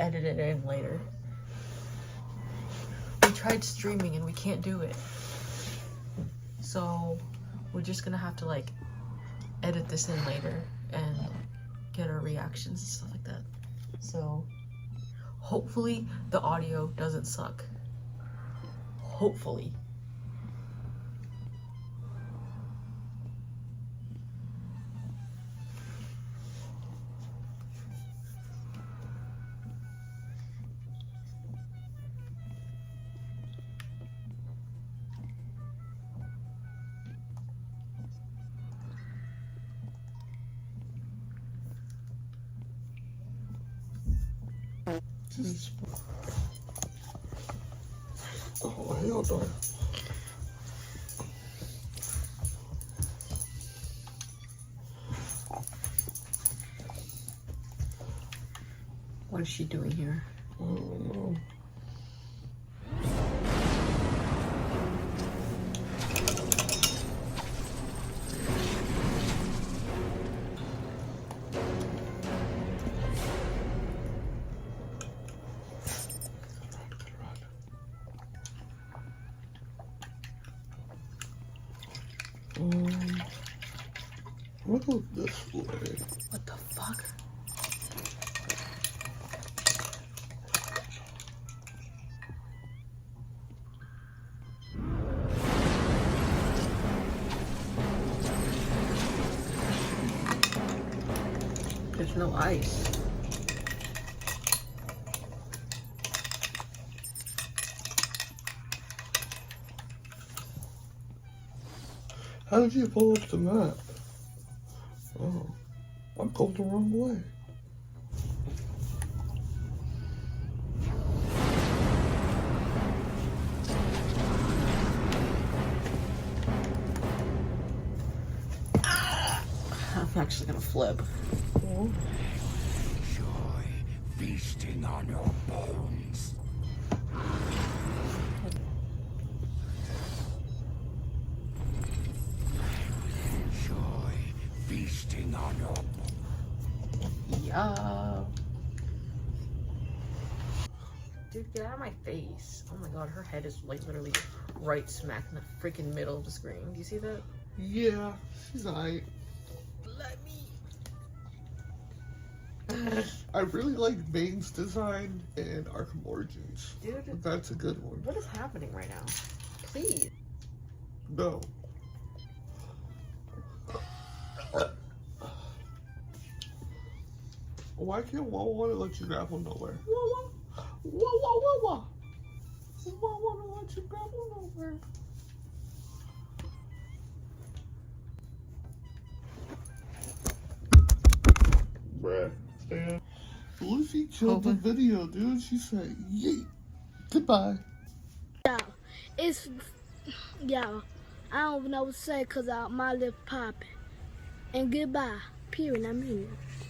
edit it in later. We tried streaming and we can't do it. So we're just gonna have to like edit this in later and get our reactions and stuff like that. So hopefully the audio doesn't suck. Hopefully. Oh, hell no. What is she doing here? I don't know. What was this way? What the fuck? There's no ice. How did you pull up the map? Oh, I'm going the wrong way. I'm actually gonna flip. Oh. Enjoy feasting on your bones. Enjoy feasting on your bones. Yeah. Dude, get out of my face. Oh my god, her head is like literally right smack in the freaking middle of the screen. Do you see that? Yeah, she's alright. Let me. I really like Bane's design and Arkham Origins. Dude, That's a good one. what is happening right now? Please. No. Why can't Wawa let you grab one nowhere? Wawa! Wawa! Wawa! Wawa let you grab one nowhere. Bruh. Yeah. Lucy killed the video, dude. She said, yeet. Goodbye. Yeah, I don't know what to say because my lip popping. And goodbye. Period. I mean it.